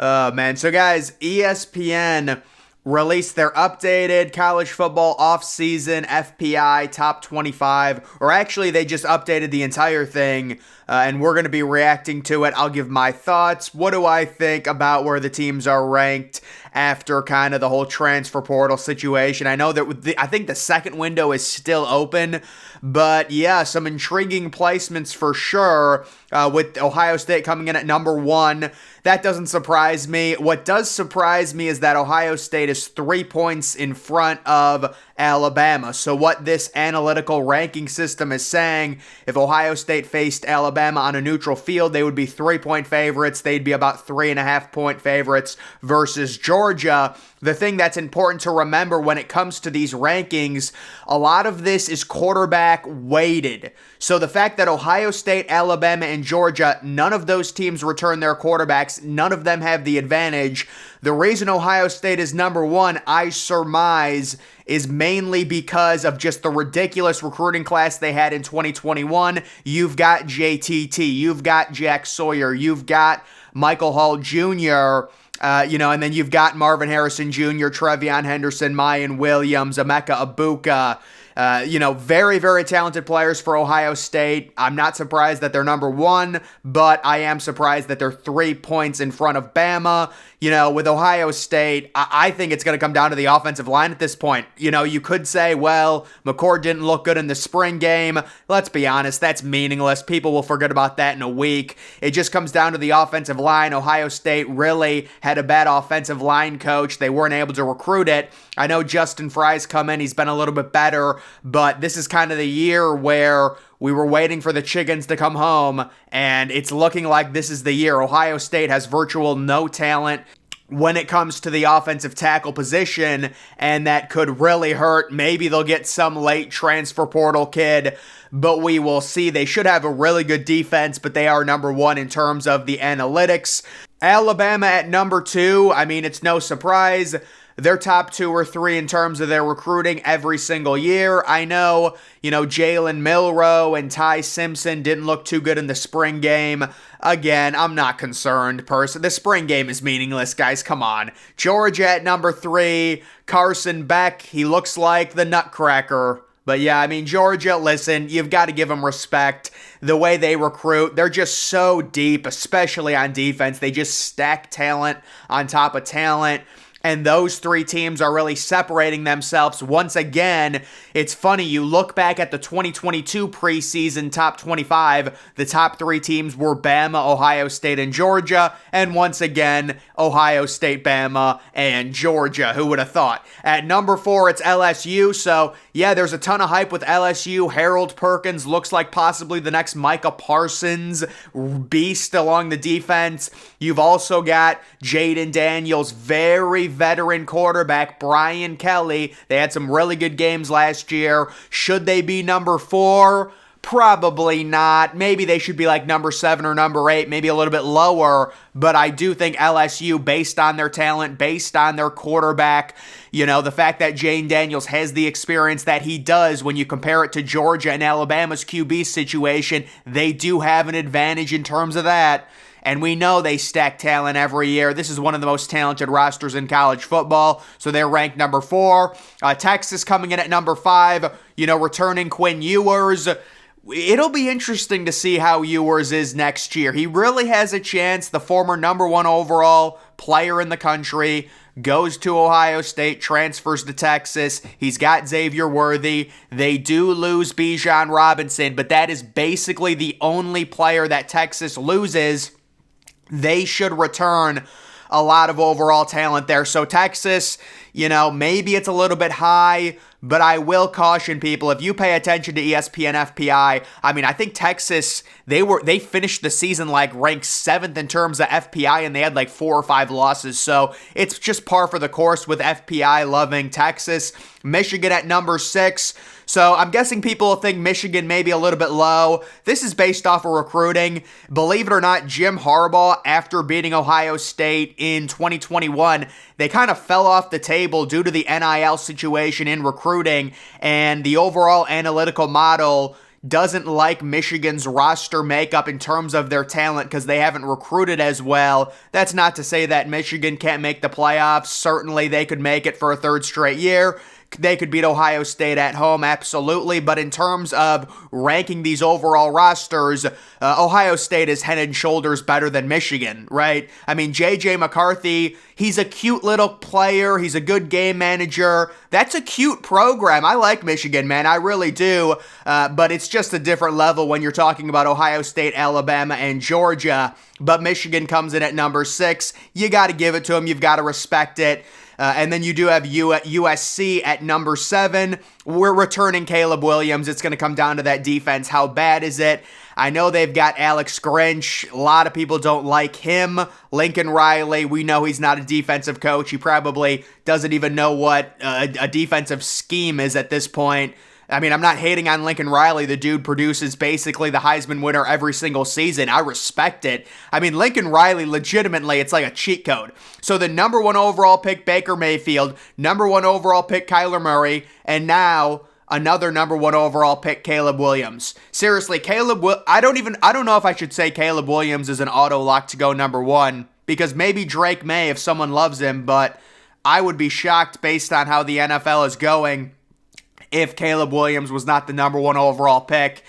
Man. So, guys, ESPN released their updated college football offseason FPI top 25, or actually, they just updated the entire thing, and we're going to be reacting to it. I'll give my thoughts. What do I think about where the teams are ranked after kind of the whole transfer portal situation? I know that I think the second window is still open, but yeah, some intriguing placements for sure, with Ohio State coming in at number 1. That doesn't surprise me. What does surprise me is that Ohio State is 3 points in front of Alabama. So what this analytical ranking system is saying, if Ohio State faced Alabama on a neutral field, they would be 3-point favorites. They'd be about 3.5-point favorites versus Georgia. The thing that's important to remember when it comes to these rankings, a lot of this is quarterback weighted. So the fact that Ohio State, Alabama, and Georgia, none of those teams return their quarterbacks, none of them have the advantage. The reason Ohio State is number 1, I surmise, is mainly because of just the ridiculous recruiting class they had in 2021. You've got JTT, you've got Jack Sawyer, you've got Michael Hall Jr., and then you've got Marvin Harrison Jr., Trevion Henderson, Mayan Williams, Emeka Ibuka. Very, very talented players for Ohio State. I'm not surprised that they're number 1, but I am surprised that they're 3 points in front of Bama. With Ohio State, I think it's going to come down to the offensive line at this point. You could say, well, McCord didn't look good in the spring game. Let's be honest, that's meaningless. People will forget about that in a week. It just comes down to the offensive line. Ohio State really had a bad offensive line coach. They weren't able to recruit it. I know Justin Fry's come in. He's been a little bit better, but this is kind of the year where we were waiting for the chickens to come home, and it's looking like this is the year. Ohio State has virtual no talent when it comes to the offensive tackle position, and that could really hurt. Maybe they'll get some late transfer portal kid, but we will see. They should have a really good defense, but they are number 1 in terms of the analytics. Alabama at number 2, I mean, it's no surprise. They're top 2 or 3 in terms of their recruiting every single year. I know, Jalen Milroe and Ty Simpson didn't look too good in the spring game. Again, I'm not concerned, The spring game is meaningless, guys. Come on. Georgia at number 3. Carson Beck, he looks like the Nutcracker. But yeah, I mean, Georgia, listen, you've got to give them respect. The way they recruit, they're just so deep, especially on defense. They just stack talent on top of talent. And those 3 teams are really separating themselves. Once again, it's funny, you look back at the 2022 preseason top 25, the top 3 teams were Bama, Ohio State, and Georgia. And once again, Ohio State, Bama, and Georgia. Who would have thought? At number 4, it's LSU. So, yeah, there's a ton of hype with LSU. Harold Perkins looks like possibly the next Micah Parsons beast along the defense. You've also got Jaden Daniels, very veteran quarterback, Brian Kelly. They had some really good games last year. Should they be number 4? Probably not. Maybe they should be like number 7 or number 8, maybe a little bit lower. But I do think LSU, based on their talent, based on their quarterback, the fact that Jane Daniels has the experience that he does, when you compare it to Georgia and Alabama's QB situation, they do have an advantage in terms of that. And we know they stack talent every year. This is one of the most talented rosters in college football. So they're ranked number 4. Texas coming in at number 5. Returning Quinn Ewers. It'll be interesting to see how Ewers is next year. He really has a chance. The former number 1 overall player in the country goes to Ohio State, transfers to Texas. He's got Xavier Worthy. They do lose Bijan Robinson, but that is basically the only player that Texas loses. They should return a lot of overall talent there. So Texas, maybe it's a little bit high, but I will caution people, if you pay attention to ESPN FPI, I think Texas, they finished the season like ranked 7th in terms of FPI, and they had like 4 or 5 losses. So it's just par for the course with FPI loving Texas. Michigan at number 6. So I'm guessing people will think Michigan may be a little bit low. This is based off of recruiting. Believe it or not, Jim Harbaugh, after beating Ohio State in 2021, they kind of fell off the table due to the NIL situation in recruiting, and the overall analytical model doesn't like Michigan's roster makeup in terms of their talent because they haven't recruited as well. That's not to say that Michigan can't make the playoffs. Certainly they could make it for a third straight year. They could beat Ohio State at home, absolutely. But in terms of ranking these overall rosters, Ohio State is head and shoulders better than Michigan, right? I mean, J.J. McCarthy, he's a cute little player. He's a good game manager. That's a cute program. I like Michigan, man. I really do. But it's just a different level when you're talking about Ohio State, Alabama, and Georgia. But Michigan comes in at number 6. You got to give it to them. You've got to respect it. And then you do have USC at number 7. We're returning Caleb Williams. It's going to come down to that defense. How bad is it? I know they've got Alex Grinch. A lot of people don't like him. Lincoln Riley, we know he's not a defensive coach. He probably doesn't even know what a defensive scheme is at this point. I mean, I'm not hating on Lincoln Riley. The dude produces basically the Heisman winner every single season. I respect it. I mean, Lincoln Riley, legitimately, it's like a cheat code. So the number 1 overall pick, Baker Mayfield, number 1 overall pick, Kyler Murray, and now another number 1 overall pick, Caleb Williams. Seriously, I don't know if I should say Caleb Williams is an auto lock to go number 1, because maybe Drake may if someone loves him, but I would be shocked based on how the NFL is going if Caleb Williams was not the number 1 overall pick.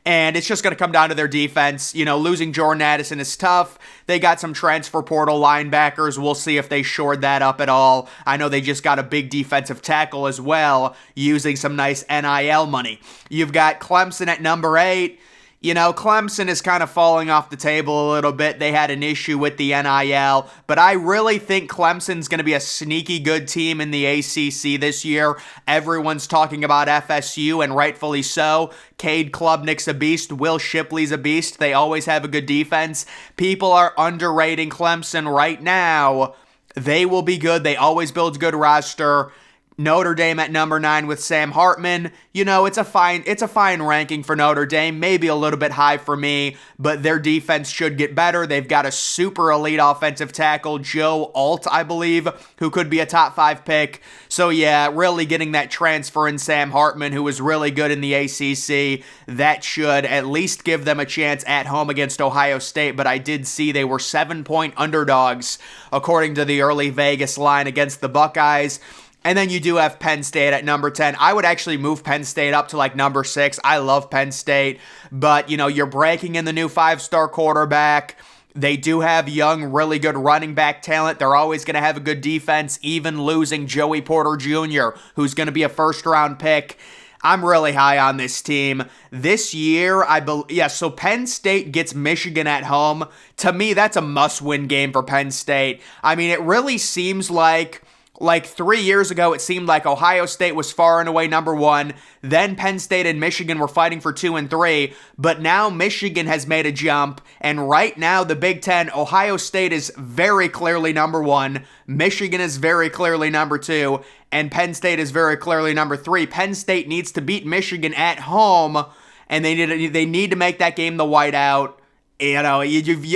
And it's just going to come down to their defense. You know, losing Jordan Addison is tough. They got some transfer portal linebackers. We'll see if they shored that up at all. I know they just got a big defensive tackle as well, using some nice NIL money. You've got Clemson at number 8. You know, Clemson is kind of falling off the table a little bit. They had an issue with the NIL, but I really think Clemson's going to be a sneaky good team in the ACC this year. Everyone's talking about FSU, and rightfully so. Cade Klubnik's a beast. Will Shipley's a beast. They always have a good defense. People are underrating Clemson right now. They will be good. They always build a good roster. Notre Dame at number 9 with Sam Hartman. You know, it's a fine ranking for Notre Dame, maybe a little bit high for me, but their defense should get better. They've got a super elite offensive tackle, Joe Alt, I believe, who could be a top 5 pick. So yeah, really getting that transfer in Sam Hartman, who was really good in the ACC, that should at least give them a chance at home against Ohio State, but I did see they were 7-point underdogs according to the early Vegas line against the Buckeyes. And then you do have Penn State at number 10. I would actually move Penn State up to like number 6. I love Penn State. But, you know, you're breaking in the new 5-star quarterback. They do have young, really good running back talent. They're always going to have a good defense, even losing Joey Porter Jr., who's going to be a first-round pick. I'm really high on this team. This year, so Penn State gets Michigan at home. To me, that's a must-win game for Penn State. I mean, it really seems like 3 years ago, it seemed like Ohio State was far and away number 1. Then Penn State and Michigan were fighting for 2 and 3. But now Michigan has made a jump. And right now, the Big Ten, Ohio State is very clearly number 1. Michigan is very clearly number 2. And Penn State is very clearly number 3. Penn State needs to beat Michigan at home. And they need to make that game the whiteout. You know,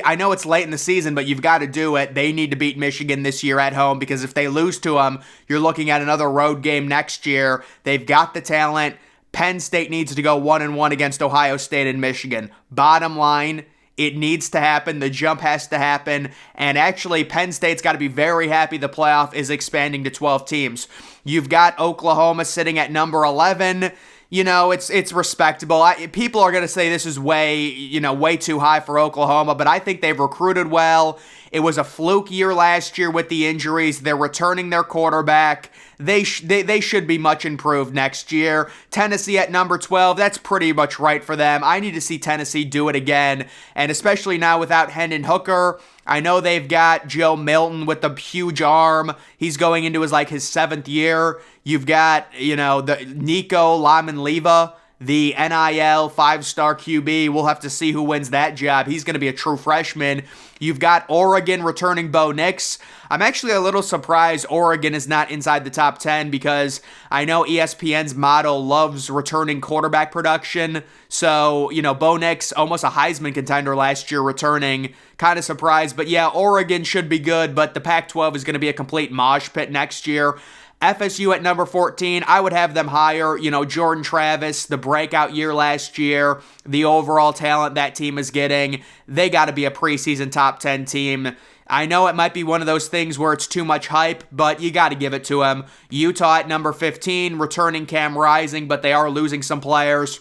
I know it's late in the season, but you've got to do it. They need to beat Michigan this year at home, because if they lose to them, you're looking at another road game next year. They've got the talent. Penn State needs to go 1-1 against Ohio State and Michigan. Bottom line, it needs to happen. The jump has to happen. And actually, Penn State's got to be very happy the playoff is expanding to 12 teams. You've got Oklahoma sitting at number 11. You know, it's respectable. People are going to say this is way too high for Oklahoma, but I think they've recruited well. It was a fluke year last year with the injuries. They're returning their quarterback. They should be much improved next year. Tennessee at number 12, that's pretty much right for them. I need to see Tennessee do it again, and especially now without Hendon Hooker. I know they've got Joe Milton with the huge arm. He's going into his 7th year. You've got, the Nico Lamanleva, the NIL 5-star QB. We'll have to see who wins that job. He's going to be a true freshman. You've got Oregon returning Bo Nix. I'm actually a little surprised Oregon is not inside the top 10, because I know ESPN's motto loves returning quarterback production. So, Bo Nix, almost a Heisman contender last year, returning, kind of surprised. But yeah, Oregon should be good, but the Pac-12 is going to be a complete mosh pit next year. FSU at number 14, I would have them higher. Jordan Travis, the breakout year last year, the overall talent that team is getting, they got to be a preseason top 10 team. I know it might be one of those things where it's too much hype, but you got to give it to them. Utah at number 15, returning Cam Rising, but they are losing some players.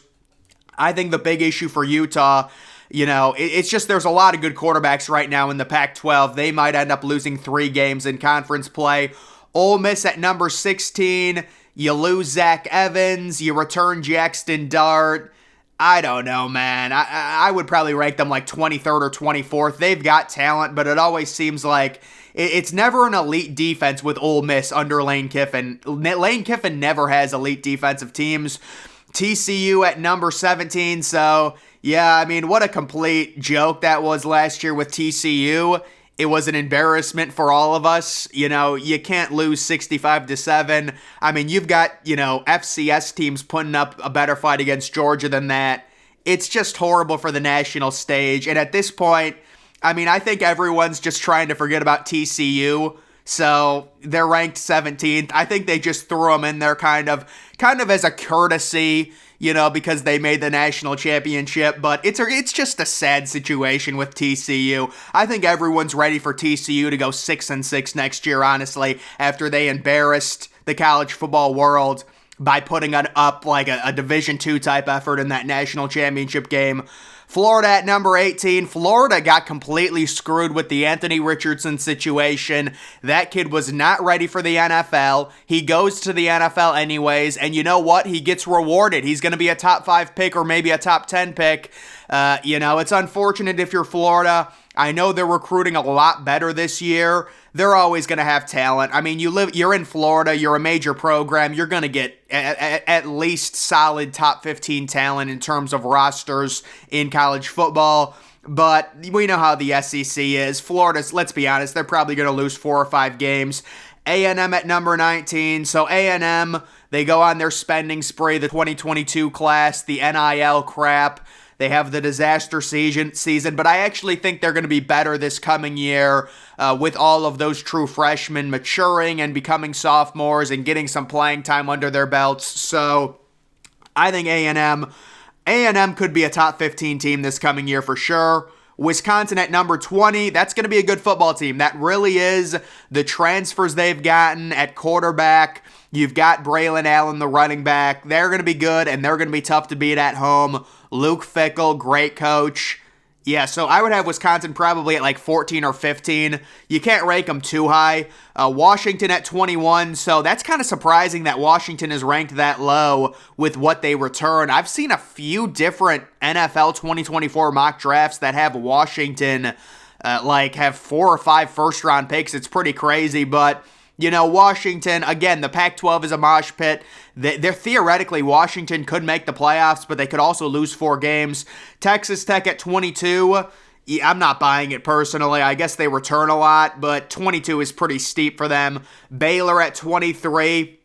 I think the big issue for Utah, it's just there's a lot of good quarterbacks right now in the Pac-12. They might end up losing 3 games in conference play. Ole Miss at number 16, you lose Zach Evans, you return Jackson Dart. I don't know, man. I would probably rank them like 23rd or 24th. They've got talent, but it always seems like it's never an elite defense with Ole Miss under Lane Kiffin. Lane Kiffin never has elite defensive teams. TCU at number 17, so yeah, I mean, what a complete joke that was last year with TCU. It was an embarrassment for all of us. You can't lose 65-7. I mean, you've got, FCS teams putting up a better fight against Georgia than that. It's just horrible for the national stage. And at this point, I mean, I think everyone's just trying to forget about TCU. So they're ranked 17th. I think they just threw them in there kind of as a courtesy, because they made the national championship. But it's just a sad situation with TCU. I think everyone's ready for TCU to go 6-6 next year, honestly, after they embarrassed the college football world by putting up like a Division II type effort in that national championship game. Florida at number 18. Florida got completely screwed with the Anthony Richardson situation. That kid was not ready for the NFL. He goes to the NFL anyways, and you know what? He gets rewarded. He's going to be a top 5 pick or maybe a top 10 pick. It's unfortunate if you're Florida. I know they're recruiting a lot better this year. They're always going to have talent. I mean, you're in Florida, you're a major program, you're going to get at least solid top 15 talent in terms of rosters in college football. But we know how the SEC is. Florida's, let's be honest, they're probably going to lose 4 or 5 games. A&M at number 19. So A&M, they go on their spending spree, the 2022 class, the NIL crap. They have the disaster season, but I actually think they're going to be better this coming year with all of those true freshmen maturing and becoming sophomores and getting some playing time under their belts. So I think A&M could be a top 15 team this coming year for sure. Wisconsin at number 20, that's going to be a good football team. That really is. The transfers they've gotten at quarterback, you've got Braylon Allen, the running back. They're going to be good, and they're going to be tough to beat at home. Luke Fickell, great coach. Yeah, so I would have Wisconsin probably at like 14 or 15. You can't rank them too high. Washington at 21, so that's kind of surprising that Washington is ranked that low with what they return. I've seen a few different NFL 2024 mock drafts that have Washington have 4 or 5 first-round picks. It's pretty crazy, but Washington, again, the Pac-12 is a mosh pit. They're theoretically, Washington could make the playoffs, but they could also lose 4 games. Texas Tech at 22, I'm not buying it personally. I guess they return a lot, but 22 is pretty steep for them. Baylor at 23,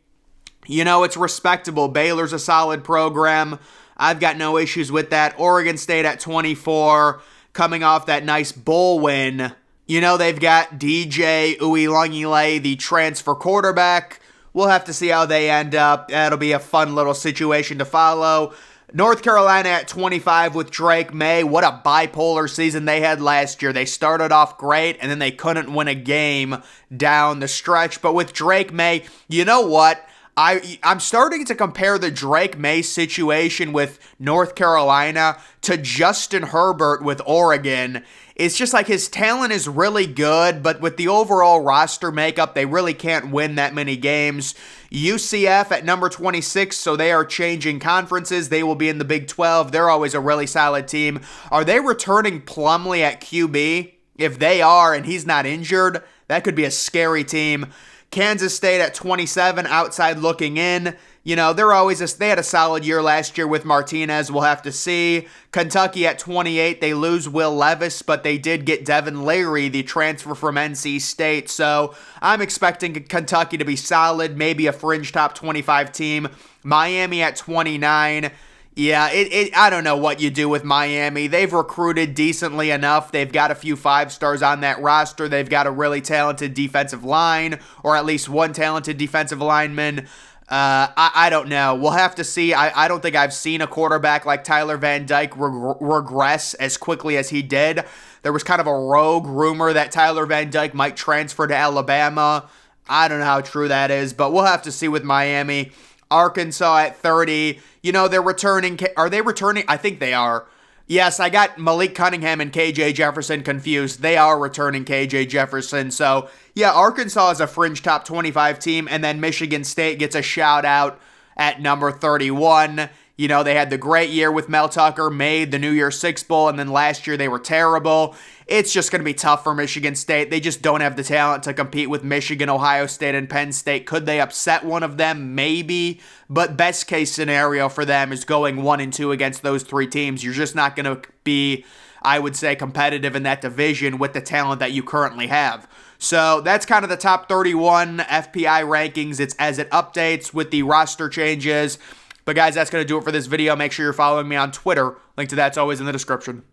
it's respectable. Baylor's a solid program. I've got no issues with that. Oregon State at 24, coming off that nice bowl win. They've got DJ Uiagalelei, the transfer quarterback. We'll have to see how they end up. That'll be a fun little situation to follow. North Carolina at 25 with Drake May. What a bipolar season they had last year. They started off great, and then they couldn't win a game down the stretch. But with Drake May, you know what? I'm starting to compare the Drake May situation with North Carolina to Justin Herbert with Oregon. It's just like his talent is really good, but with the overall roster makeup, they really can't win that many games. UCF at number 26, so they are changing conferences. They will be in the Big 12. They're always a really solid team. Are they returning Plumlee at QB? If they are and he's not injured, that could be a scary team. Kansas State at 27, outside looking in. They had a solid year last year with Martinez. We'll have to see. Kentucky at 28, they lose Will Levis, but they did get Devin Leary, the transfer from NC State. So I'm expecting Kentucky to be solid, maybe a fringe top 25 team. Miami at 29. Yeah, I don't know what you do with Miami. They've recruited decently enough. They've got a few 5-stars on that roster. They've got a really talented defensive line, or at least one talented defensive lineman. I don't know. We'll have to see. I don't think I've seen a quarterback like Tyler Van Dyke regress as quickly as he did. There was kind of a rogue rumor that Tyler Van Dyke might transfer to Alabama. I don't know how true that is, but we'll have to see with Miami. Arkansas at 30. They're returning. Are they returning? I think they are. Yes, I got Malik Cunningham and KJ Jefferson confused. They are returning KJ Jefferson. So, yeah, Arkansas is a fringe top 25 team, and then Michigan State gets a shout out at number 31. They had the great year with Mel Tucker, made the New Year's Six Bowl, and then last year they were terrible. It's just going to be tough for Michigan State. They just don't have the talent to compete with Michigan, Ohio State, and Penn State. Could they upset one of them? Maybe. But best case scenario for them is going 1-2 against those three teams. You're just not going to be, I would say, competitive in that division with the talent that you currently have. So that's kind of the top 31 FPI rankings. It's as it updates with the roster changes. But guys, that's going to do it for this video. Make sure you're following me on Twitter. Link to that's always in the description.